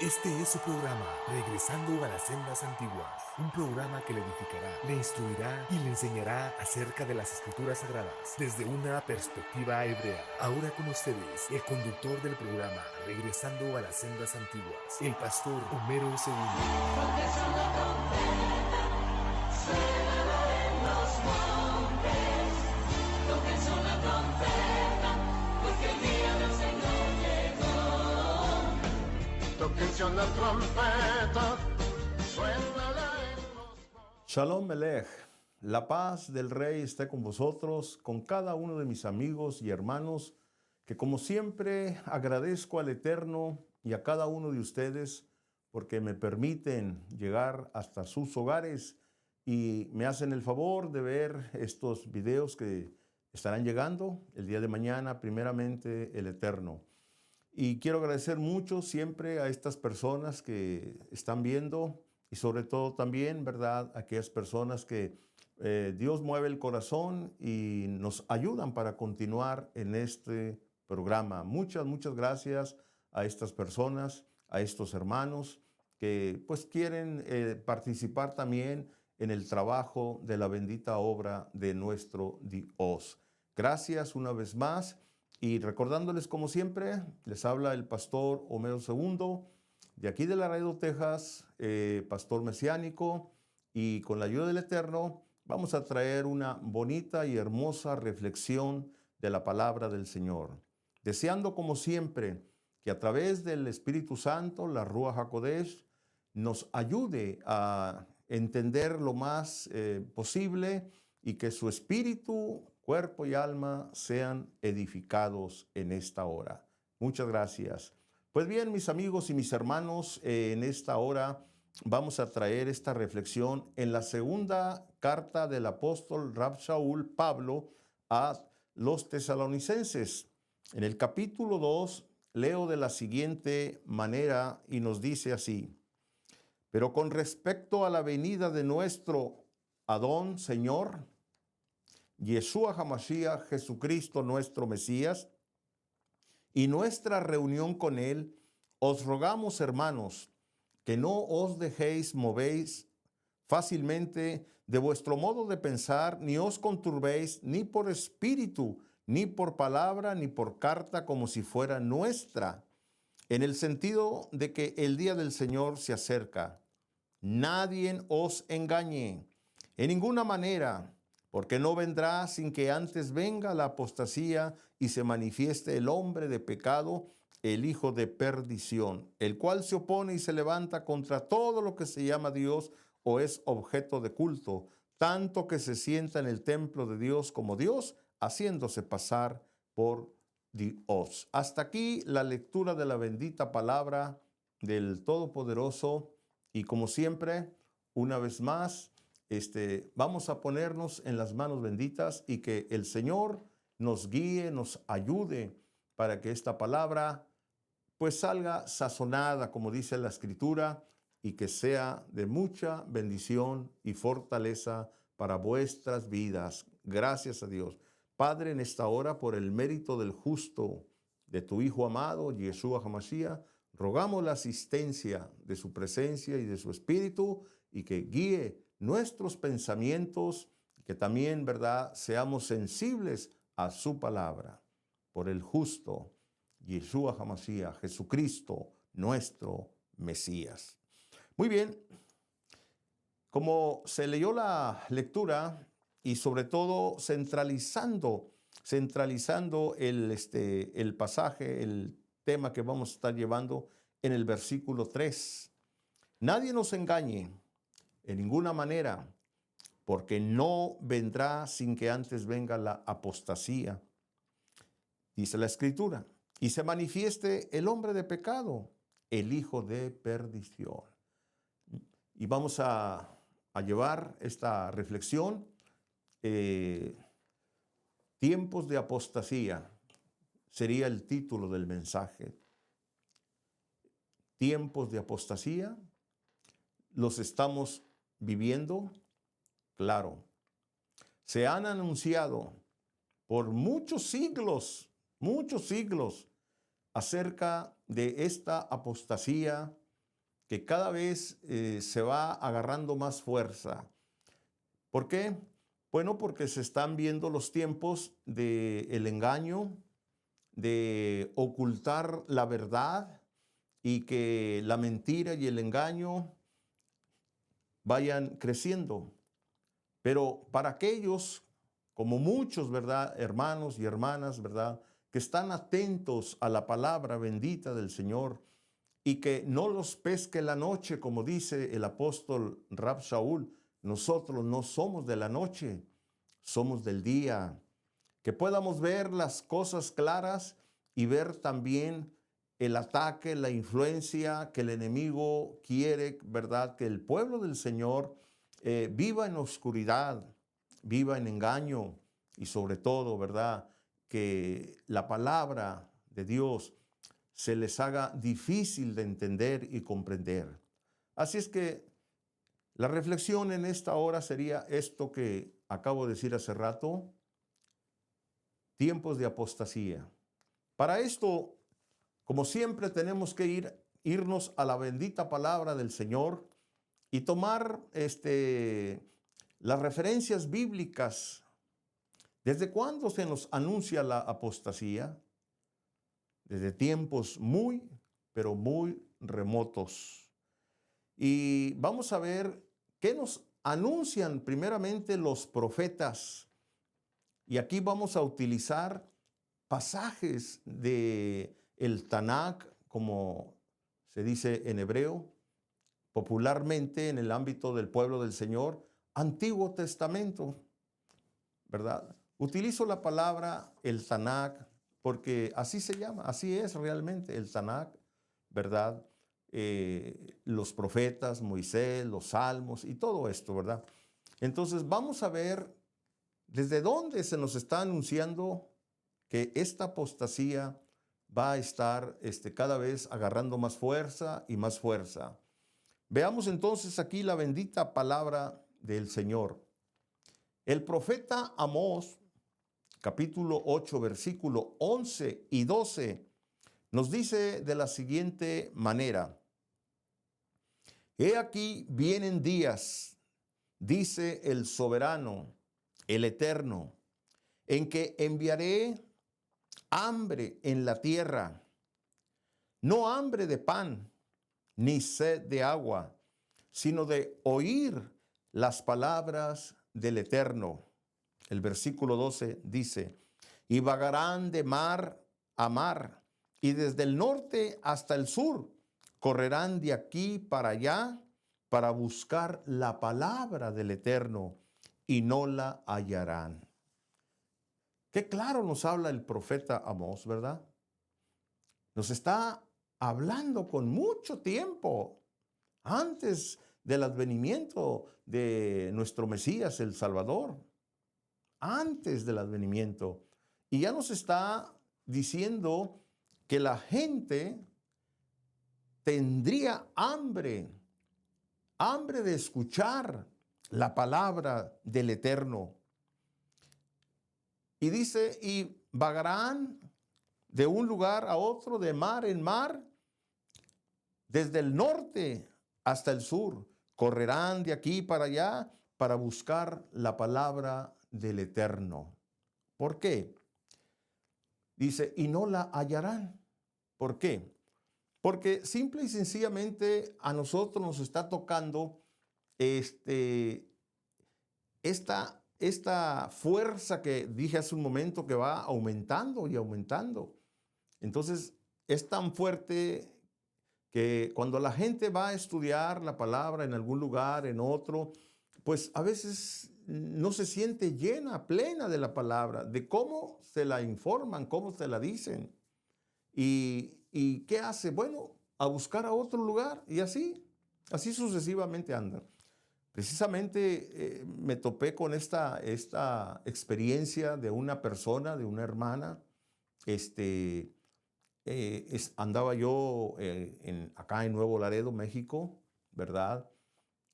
Este es su programa, Regresando a las Sendas Antiguas. Un programa que le edificará, le instruirá y le enseñará acerca de las Escrituras Sagradas desde una perspectiva hebrea. Ahora con ustedes, el conductor del programa, Regresando a las Sendas Antiguas, el pastor Homero Segundo. Tóquense una trompeta, suénala en los... Shalom Melech, la paz del Rey esté con vosotros, con cada uno de mis amigos y hermanos, que como siempre agradezco al Eterno y a cada uno de ustedes porque me permiten llegar hasta sus hogares y me hacen el favor de ver estos videos que estarán llegando el día de mañana, primeramente el Eterno. Y quiero agradecer mucho siempre a estas personas que están viendo y sobre todo también, ¿verdad?, a aquellas personas que Dios mueve el corazón y nos ayudan para continuar en este programa. Muchas gracias a estas personas, a estos hermanos que pues quieren participar también en el trabajo de la bendita obra de nuestro Dios. Gracias una vez más. Y recordándoles, como siempre, les habla el pastor Homero Segundo, de aquí de Laredo, Texas, pastor mesiánico, y con la ayuda del Eterno vamos a traer una bonita y hermosa reflexión de la palabra del Señor. Deseando, como siempre, que a través del Espíritu Santo, la Ruach HaKodesh, nos ayude a entender lo más posible y que su espíritu, cuerpo y alma sean edificados en esta hora. Muchas gracias. Pues bien, mis amigos y mis hermanos, en esta hora vamos a traer esta reflexión en la segunda carta del apóstol Rab Shaul Pablo a los tesalonicenses. En el capítulo 2 leo de la siguiente manera y nos dice así: pero con respecto a la venida de nuestro Adón, Señor, Yeshua HaMashiach, Jesucristo nuestro Mesías, y nuestra reunión con Él, os rogamos, hermanos, que no os dejéis movéis fácilmente de vuestro modo de pensar, ni os conturbéis ni por espíritu, ni por palabra, ni por carta, como si fuera nuestra, en el sentido de que el día del Señor se acerca. Nadie os engañe en ninguna manera, porque no vendrá sin que antes venga la apostasía y se manifieste el hombre de pecado, el hijo de perdición, el cual se opone y se levanta contra todo lo que se llama Dios o es objeto de culto, tanto que se sienta en el templo de Dios como Dios, haciéndose pasar por Dios. Hasta aquí la lectura de la bendita palabra del Todopoderoso. Y como siempre, una vez más, vamos a ponernos en las manos benditas y que el Señor nos guíe, nos ayude para que esta palabra pues salga sazonada, como dice la Escritura, y que sea de mucha bendición y fortaleza para vuestras vidas. Gracias a Dios. Padre, en esta hora, por el mérito del justo, de tu Hijo amado, Yeshua HaMashiach, rogamos la asistencia de su presencia y de su Espíritu y que guíe nuestros pensamientos, que también, ¿verdad?, seamos sensibles a su palabra. Por el justo, Yeshua HaMashiach, Jesucristo, nuestro Mesías. Muy bien, como se leyó la lectura y sobre todo centralizando el pasaje, el tema que vamos a estar llevando en el versículo 3. Nadie nos engañe en ninguna manera, porque no vendrá sin que antes venga la apostasía, dice la Escritura, y se manifieste el hombre de pecado, el hijo de perdición. Y vamos a llevar esta reflexión, tiempos de apostasía, sería el título del mensaje. Tiempos de apostasía, ¿los estamos viviendo? Claro. Se han anunciado por muchos siglos, acerca de esta apostasía que cada vez se va agarrando más fuerza. ¿Por qué? Bueno, porque se están viendo los tiempos del engaño, de ocultar la verdad y que la mentira y el engaño vayan creciendo. Pero para aquellos, como muchos, ¿verdad?, hermanos y hermanas, ¿verdad?, que están atentos a la palabra bendita del Señor y que no los pesque la noche, como dice el apóstol Rab Shaul, nosotros no somos de la noche, somos del día. Que podamos ver las cosas claras y ver también el ataque, la influencia que el enemigo quiere, ¿verdad?, que el pueblo del Señor viva en oscuridad, viva en engaño y sobre todo, ¿verdad?, que la palabra de Dios se les haga difícil de entender y comprender. Así es que la reflexión en esta hora sería esto que acabo de decir hace rato: tiempos de apostasía. Para esto, como siempre, tenemos que irnos a la bendita palabra del Señor y tomar las referencias bíblicas. ¿Desde cuándo se nos anuncia la apostasía? Desde tiempos muy, pero muy remotos. Y vamos a ver qué nos anuncian primeramente los profetas. Y aquí vamos a utilizar pasajes de el Tanakh, como se dice en hebreo, popularmente en el ámbito del pueblo del Señor, Antiguo Testamento, ¿verdad? Utilizo la palabra el Tanakh porque así se llama, así es realmente el Tanakh, ¿verdad? Los profetas, Moisés, los salmos y todo esto, ¿verdad? Entonces vamos a ver desde dónde se nos está anunciando que esta apostasía va a estar cada vez agarrando más fuerza y más fuerza. Veamos entonces aquí la bendita palabra del Señor. El profeta Amós, capítulo 8, versículo 11 y 12, nos dice de la siguiente manera: He aquí vienen días, dice el soberano, el eterno, en que enviaré hambre en la tierra, no hambre de pan, ni sed de agua, sino de oír las palabras del Eterno. El versículo 12 dice: y vagarán de mar a mar, y desde el norte hasta el sur, correrán de aquí para allá para buscar la palabra del Eterno, y no la hallarán. Qué claro nos habla el profeta Amós, ¿verdad? Nos está hablando con mucho tiempo antes del advenimiento de nuestro Mesías, el Salvador, antes del advenimiento. Y ya nos está diciendo que la gente tendría hambre de escuchar la palabra del Eterno. Y dice, y vagarán de un lugar a otro, de mar en mar, desde el norte hasta el sur. Correrán de aquí para allá para buscar la palabra del Eterno. ¿Por qué? Dice, y no la hallarán. ¿Por qué? Porque simple y sencillamente a nosotros nos está tocando esta fuerza que dije hace un momento que va aumentando y aumentando. Entonces, es tan fuerte que cuando la gente va a estudiar la palabra en algún lugar, en otro, pues a veces no se siente llena, plena de la palabra, de cómo se la informan, cómo se la dicen. ¿Y qué hace? Bueno, a buscar a otro lugar y así sucesivamente andan. Precisamente me topé con esta experiencia de una persona, de una hermana. Andaba yo acá en Nuevo Laredo, México, ¿verdad?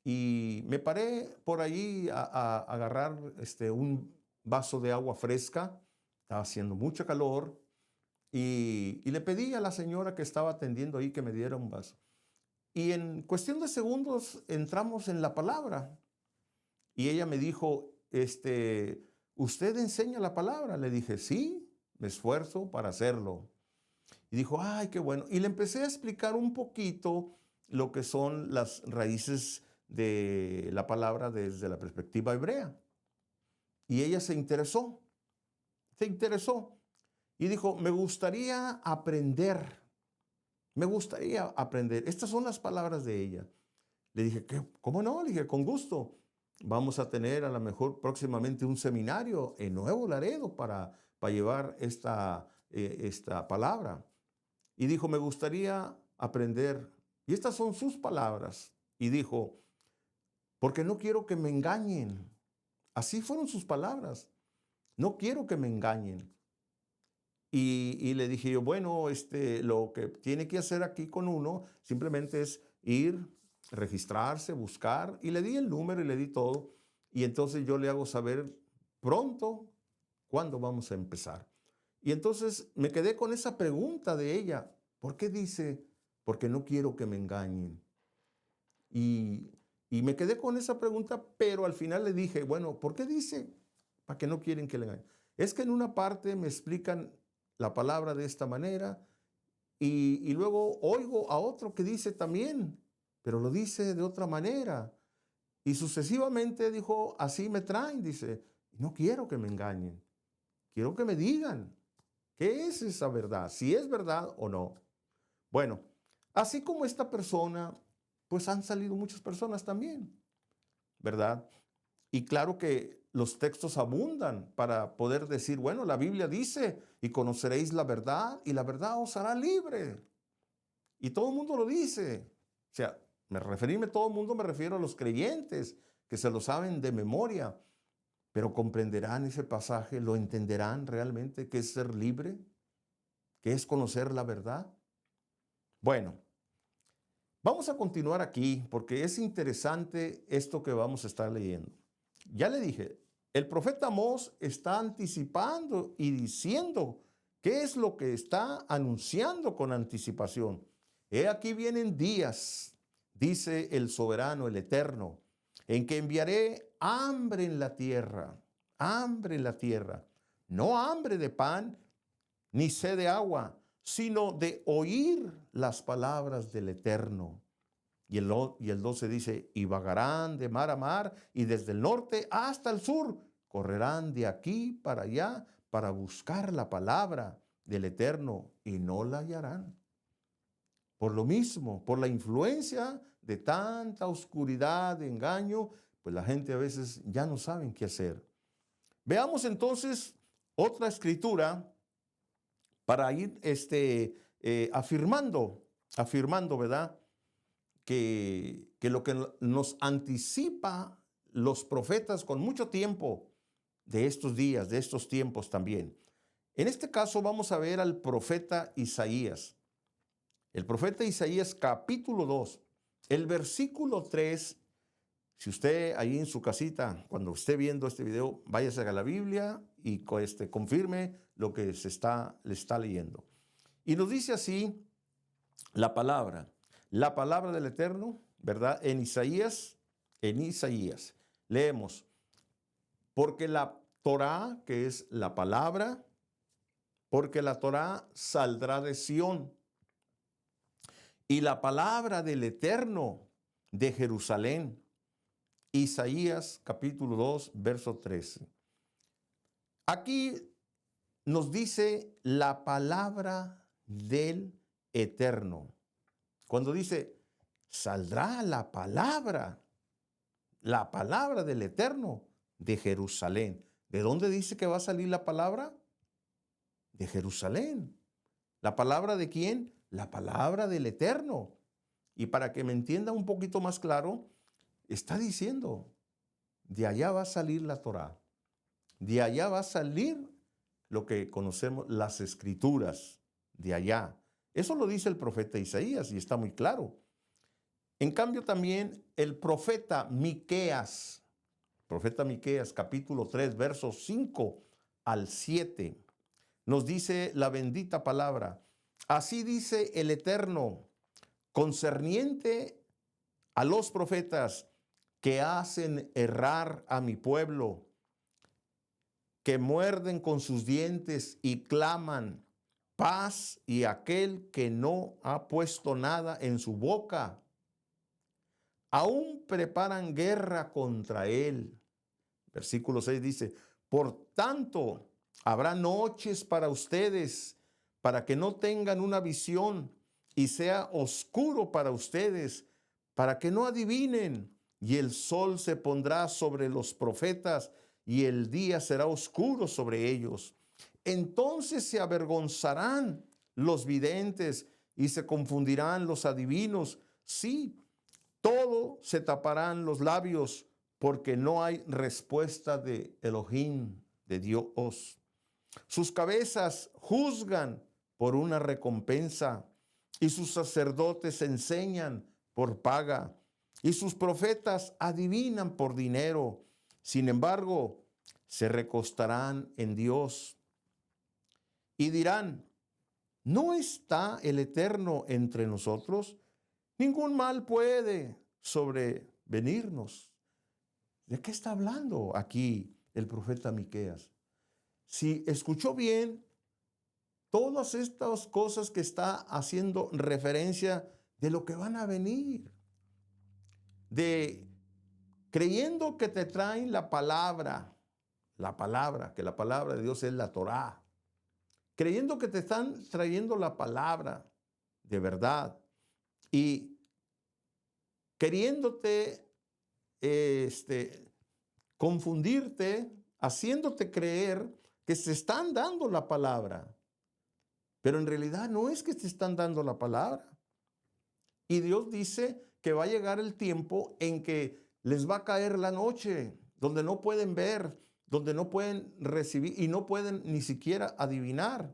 Y me paré por ahí a agarrar un vaso de agua fresca. Estaba haciendo mucho calor y le pedí a la señora que estaba atendiendo ahí que me diera un vaso. Y en cuestión de segundos entramos en la palabra. Y ella me dijo, ¿usted enseña la palabra? Le dije, sí, me esfuerzo para hacerlo. Y dijo, ay, qué bueno. Y le empecé a explicar un poquito lo que son las raíces de la palabra desde la perspectiva hebrea. Y ella se interesó. Y dijo, me gustaría aprender. Estas son las palabras de ella. Le dije, ¿cómo no? Le dije, con gusto. Vamos a tener a lo mejor próximamente un seminario en Nuevo Laredo para llevar esta palabra. Y dijo, me gustaría aprender. Y estas son sus palabras. Y dijo, porque no quiero que me engañen. Así fueron sus palabras. No quiero que me engañen. Y le dije yo, bueno, lo que tiene que hacer aquí con uno simplemente es ir, registrarse, buscar. Y le di el número y le di todo. Y entonces yo le hago saber pronto cuándo vamos a empezar. Y entonces me quedé con esa pregunta de ella. ¿Por qué dice? Porque no quiero que me engañen. Y me quedé con esa pregunta, pero al final le dije, bueno, ¿por qué dice? ¿Para qué no quieren que le engañen? Es que en una parte me explican la palabra de esta manera y luego oigo a otro que dice también, pero lo dice de otra manera. Y sucesivamente dijo, así me traen, dice, no quiero que me engañen, quiero que me digan qué es esa verdad, si es verdad o no. Bueno, así como esta persona, pues han salido muchas personas también, ¿verdad? Y claro que los textos abundan para poder decir, bueno, la Biblia dice, y conoceréis la verdad, y la verdad os hará libre. Y todo el mundo lo dice. O sea, referirme a todo el mundo, me refiero a los creyentes, que se lo saben de memoria, pero comprenderán ese pasaje, lo entenderán realmente, qué es ser libre, qué es conocer la verdad. Bueno, vamos a continuar aquí porque es interesante esto que vamos a estar leyendo. Ya le dije, el profeta Amós está anticipando y diciendo qué es lo que está anunciando con anticipación. He aquí vienen días, dice el soberano, el eterno, en que enviaré hambre en la tierra, no hambre de pan ni sed de agua, sino de oír las palabras del Eterno. Y el 12 dice, y vagarán de mar a mar, y desde el norte hasta el sur, correrán de aquí para allá, para buscar la palabra del Eterno, y no la hallarán. Por lo mismo, por la influencia de tanta oscuridad, de engaño, pues la gente a veces ya no sabe qué hacer. Veamos entonces otra escritura para ir afirmando, ¿verdad? Que lo que nos anticipa los profetas con mucho tiempo de estos días, de estos tiempos también. En este caso vamos a ver al profeta Isaías. El profeta Isaías capítulo 2, el versículo 3. Si usted ahí en su casita, cuando esté viendo este video, váyase a la Biblia y confirme lo que le está leyendo. Y nos dice así la palabra del Eterno, ¿verdad? En Isaías, leemos, porque la Torá, que es la palabra, porque la Torá saldrá de Sión, y la palabra del Eterno de Jerusalén. Isaías capítulo 2, verso 13. Aquí nos dice la palabra del Eterno. Cuando dice, saldrá la palabra del Eterno de Jerusalén. ¿De dónde dice que va a salir la palabra? De Jerusalén. ¿La palabra de quién? La palabra del Eterno. Y para que me entienda un poquito más claro, está diciendo, de allá va a salir la Torá. De allá va a salir lo que conocemos, las escrituras. De allá. Eso lo dice el profeta Isaías y está muy claro. En cambio también el profeta Miqueas, capítulo 3, versos 5 al 7, nos dice la bendita palabra. Así dice el Eterno, concerniente a los profetas que hacen errar a mi pueblo, que muerden con sus dientes y claman paz, y aquel que no ha puesto nada en su boca, aún preparan guerra contra él. Versículo 6 dice, por tanto, habrá noches para ustedes, para que no tengan una visión, y sea oscuro para ustedes, para que no adivinen, y el sol se pondrá sobre los profetas, y el día será oscuro sobre ellos. Entonces se avergonzarán los videntes y se confundirán los adivinos. Sí, todo se taparán los labios, porque no hay respuesta de Elohim, de Dios. Sus cabezas juzgan por una recompensa, y sus sacerdotes enseñan por paga, y sus profetas adivinan por dinero. Sin embargo, se recostarán en Dios y dirán, ¿no está el Eterno entre nosotros? Ningún mal puede sobrevenirnos. ¿De qué está hablando aquí el profeta Miqueas? Si escuchó bien, todas estas cosas que está haciendo referencia de lo que van a venir, de creyendo que te traen la palabra, que la palabra de Dios es la Torá, creyendo que te están trayendo la palabra de verdad y queriéndote confundirte, haciéndote creer que se están dando la palabra, pero en realidad no es que te están dando la palabra. Y Dios dice que va a llegar el tiempo en que les va a caer la noche, donde no pueden ver, donde no pueden recibir y no pueden ni siquiera adivinar.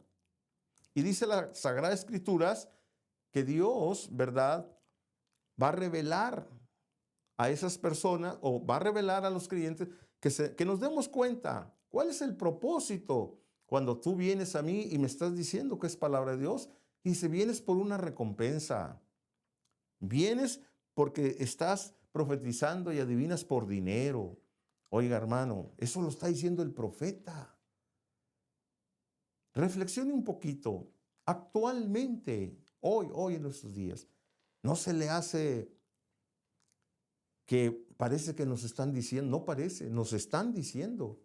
Y dice las Sagradas Escrituras que Dios, ¿verdad?, va a revelar a esas personas, o va a revelar a los creyentes, que nos demos cuenta cuál es el propósito cuando tú vienes a mí y me estás diciendo que es palabra de Dios. Y dice, vienes por una recompensa. Vienes porque estás profetizando y adivinas por dinero. Oiga, hermano, eso lo está diciendo el profeta. Reflexione un poquito. Actualmente, hoy en nuestros días, ¿no se le hace que parece que nos están diciendo? No parece, nos están diciendo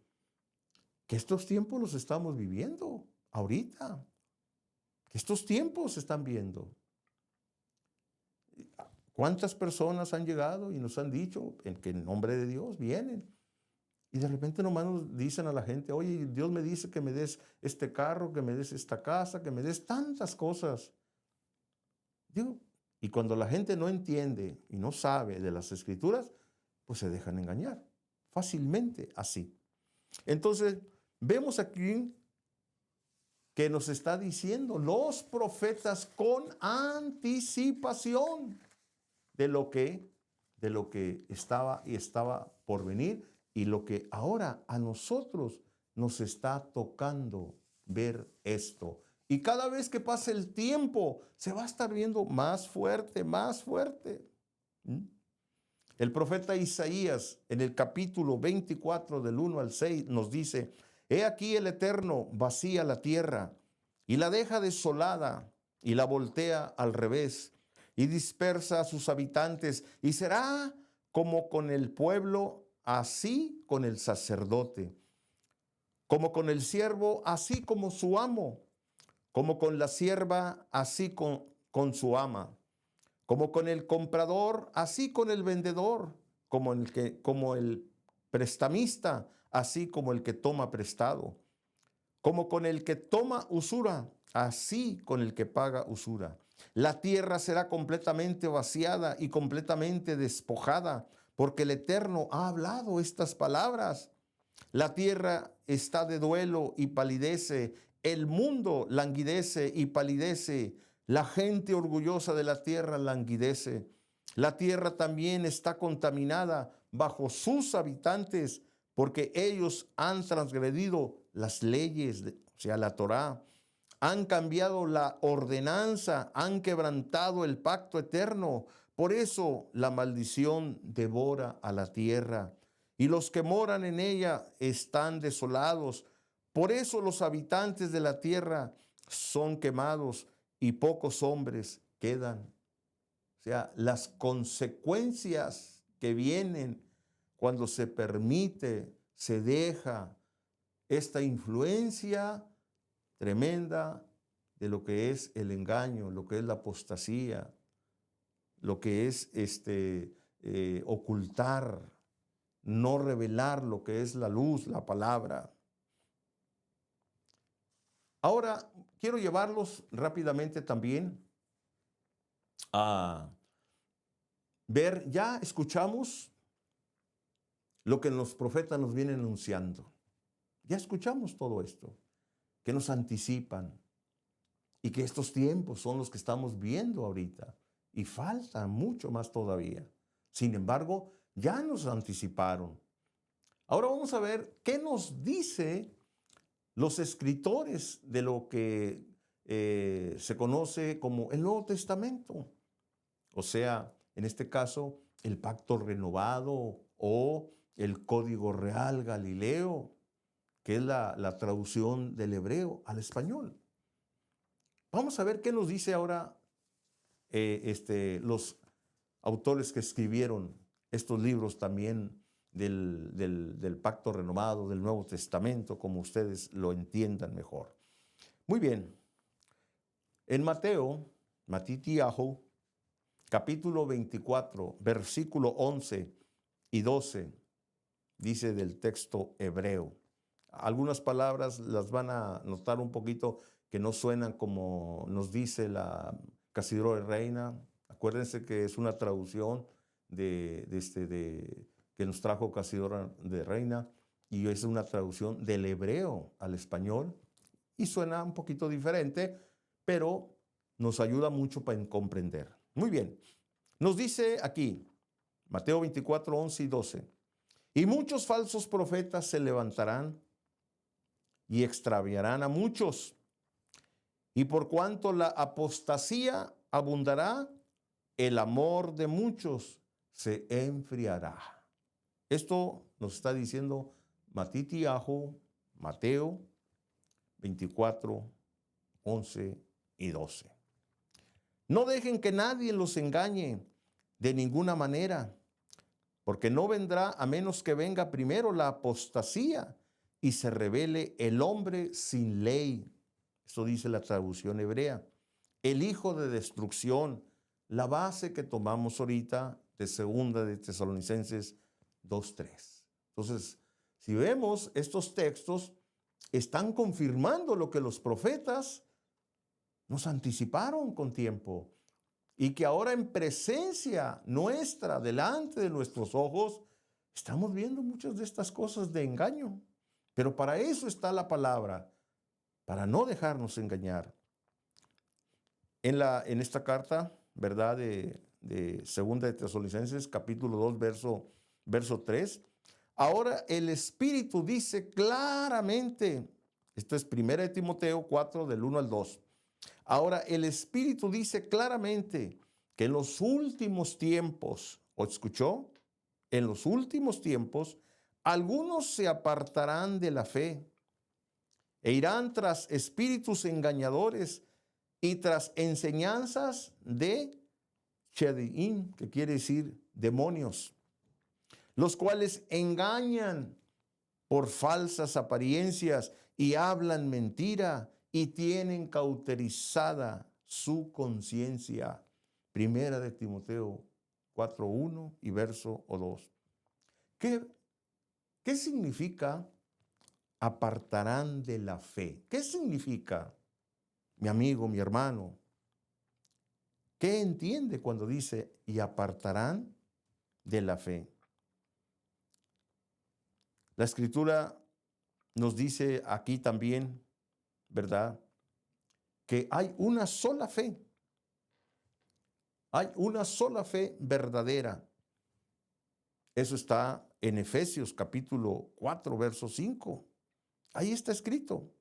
que estos tiempos los estamos viviendo ahorita, que estos tiempos se están viendo. ¿Cuántas personas han llegado y nos han dicho que en nombre de Dios vienen? Y de repente nomás nos dicen a la gente, oye, Dios me dice que me des este carro, que me des esta casa, que me des tantas cosas. Y cuando la gente no entiende y no sabe de las Escrituras, pues se dejan engañar fácilmente así. Entonces, vemos aquí que nos está diciendo los profetas con anticipación de lo que estaba por venir y lo que ahora a nosotros nos está tocando ver esto. Y cada vez que pase el tiempo, se va a estar viendo más fuerte, más fuerte. El profeta Isaías, en el capítulo 24, del 1 al 6, nos dice, he aquí el Eterno vacía la tierra y la deja desolada y la voltea al revés y dispersa a sus habitantes, y será como con el pueblo, así con el sacerdote, como con el siervo, así como su amo, como con la sierva, así con su ama, como con el comprador, así con el vendedor, como el prestamista, así como el que toma prestado, como con el que toma usura, así con el que paga usura. La tierra será completamente vaciada y completamente despojada, porque el Eterno ha hablado estas palabras. La tierra está de duelo y palidece, el mundo languidece y palidece, la gente orgullosa de la tierra languidece. La tierra también está contaminada bajo sus habitantes, porque ellos han transgredido las leyes, o sea, la Torá, Han cambiado la ordenanza, han quebrantado el pacto eterno. Por eso la maldición devora a la tierra y los que moran en ella están desolados. Por eso los habitantes de la tierra son quemados y pocos hombres quedan. O sea, las consecuencias que vienen cuando se permite, se deja esta influencia tremenda de lo que es el engaño, lo que es la apostasía, lo que es ocultar, no revelar lo que es la luz, la palabra. Ahora, quiero llevarlos rápidamente también a ver, ya escuchamos lo que los profetas nos vienen anunciando. Ya escuchamos todo esto, que nos anticipan y que estos tiempos son los que estamos viendo ahorita y falta mucho más todavía. Sin embargo, ya nos anticiparon. Ahora vamos a ver qué nos dice los escritores de lo que se conoce como el Nuevo Testamento. O sea, en este caso, el pacto renovado o el código real galileo, que es la traducción del hebreo al español. Vamos a ver qué nos dice ahora los autores que escribieron estos libros también del pacto renovado, del Nuevo Testamento, como ustedes lo entiendan mejor. Muy bien. En Matitiahu, capítulo 24, versículo 11 y 12, dice del texto hebreo. Algunas palabras las van a notar un poquito que no suenan como nos dice la Casidro de Reina. Acuérdense que es una traducción que nos trajo Casidro de Reina y es una traducción del hebreo al español y suena un poquito diferente, pero nos ayuda mucho para comprender. Muy bien, nos dice aquí, Mateo 24, 11 y 12, y muchos falsos profetas se levantarán y extraviarán a muchos. Y por cuanto la apostasía abundará, el amor de muchos se enfriará. Esto nos está diciendo Matitiahu, Mateo 24, 11 y 12. No dejen que nadie los engañe de ninguna manera, porque no vendrá a menos que venga primero la apostasía y se revele el hombre sin ley. Eso dice la traducción hebrea. El hijo de destrucción, la base que tomamos ahorita de segunda de Tesalonicenses 2:3. Entonces, si vemos estos textos, están confirmando lo que los profetas nos anticiparon con tiempo y que ahora en presencia nuestra, delante de nuestros ojos, estamos viendo muchas de estas cosas de engaño. Pero para eso está la palabra, para no dejarnos engañar. En esta carta, ¿verdad? De segunda de Tesalonicenses, capítulo 2, verso 3, ahora el Espíritu dice claramente, esto es 1 de Timoteo 4, del 1 al 2, ahora el Espíritu dice claramente que en los últimos tiempos, ¿o escuchó? En los últimos tiempos, algunos se apartarán de la fe e irán tras espíritus engañadores y tras enseñanzas de Shediim, que quiere decir demonios, los cuales engañan por falsas apariencias y hablan mentira y tienen cauterizada su conciencia. 1 de Timoteo 4:1 y verso 2. ¿Qué significa apartarán de la fe? ¿Qué significa, mi amigo, mi hermano? ¿Qué entiende cuando dice y apartarán de la fe? La Escritura nos dice aquí también, ¿verdad?, que hay una sola fe. Hay una sola fe verdadera. Eso está en Efesios capítulo 4, verso 5. Ahí está escrito.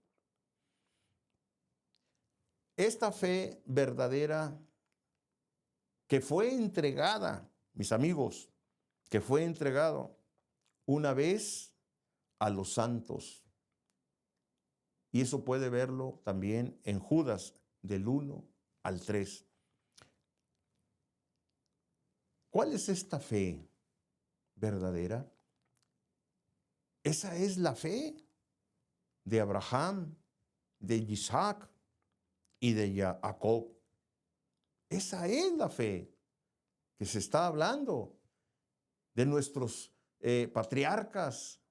esta fe verdadera que fue entregada, mis amigos, que fue entregado una vez a los santos. Y eso puede verlo también en Judas del 1 al 3. ¿Cuál es esta fe verdadera? Esa es la fe de Abraham, de Isaac y de Jacob. Esa es la fe que se está hablando de nuestros patriarcas,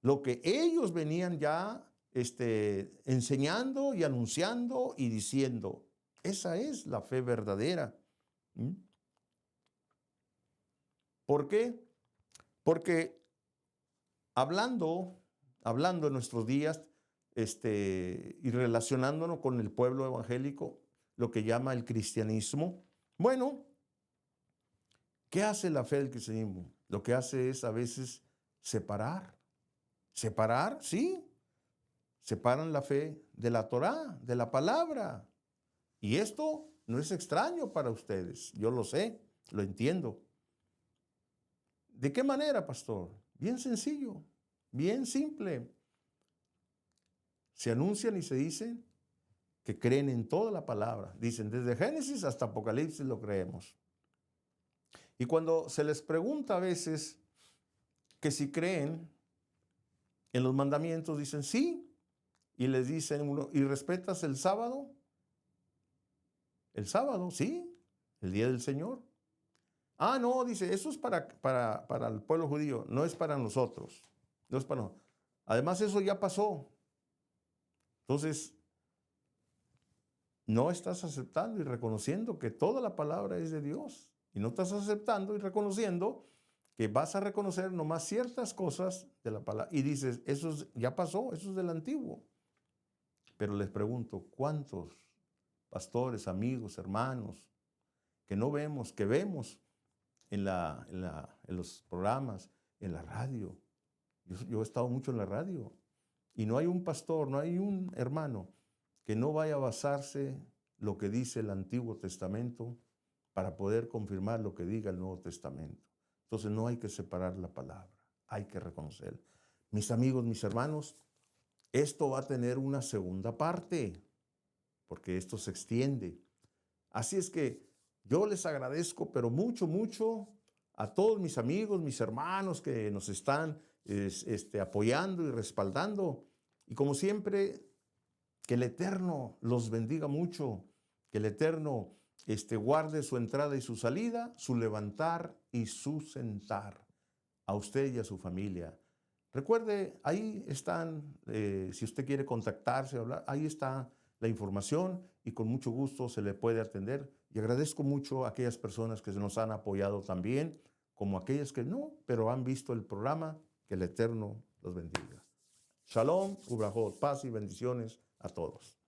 lo que ellos venían ya enseñando y anunciando y diciendo. Esa es la fe verdadera. ¿Por qué? Porque hablando en nuestros días y relacionándonos con el pueblo evangélico, lo que llama el cristianismo, bueno, ¿qué hace la fe del cristianismo? Lo que hace es a veces separar, sí, separan la fe de la Torá, de la palabra. Y esto no es extraño para ustedes, yo lo sé, lo entiendo. ¿De qué manera, pastor? Bien sencillo, bien simple. Se anuncian y se dicen que creen en toda la palabra. Dicen, desde Génesis hasta Apocalipsis lo creemos. Y cuando se les pregunta a veces que si creen en los mandamientos, dicen sí. Y les dicen uno, ¿y respetas el sábado? El sábado, sí, el día del Señor. Ah, no, dice, eso es para el pueblo judío, no es para nosotros. No es para nosotros. Además, eso ya pasó. Entonces, no estás aceptando y reconociendo que toda la palabra es de Dios. Y no estás aceptando y reconociendo que vas a reconocer nomás ciertas cosas de la palabra. Y dices, eso ya pasó, eso es del antiguo. Pero les pregunto, ¿cuántos pastores, amigos, hermanos, que no vemos, que vemos en los programas, en la radio? Yo he estado mucho en la radio. Y no hay un pastor, no hay un hermano que no vaya a basarse lo que dice el Antiguo Testamento para poder confirmar lo que diga el Nuevo Testamento. Entonces no hay que separar la palabra, hay que reconocerla. Mis amigos, mis hermanos, esto va a tener una segunda parte, porque esto se extiende. Así es que yo les agradezco, pero mucho, mucho a todos mis amigos, mis hermanos que nos están apoyando y respaldando. Y como siempre, que el Eterno los bendiga mucho, que el Eterno guarde su entrada y su salida, su levantar y su sentar, a usted y a su familia. Recuerde, ahí están, si usted quiere contactarse, hablar, ahí está la información y con mucho gusto se le puede atender. Y agradezco mucho a aquellas personas que nos han apoyado también, como aquellas que no, pero han visto el programa. Que el Eterno los bendiga. Shalom, ubrajot, paz y bendiciones a todos.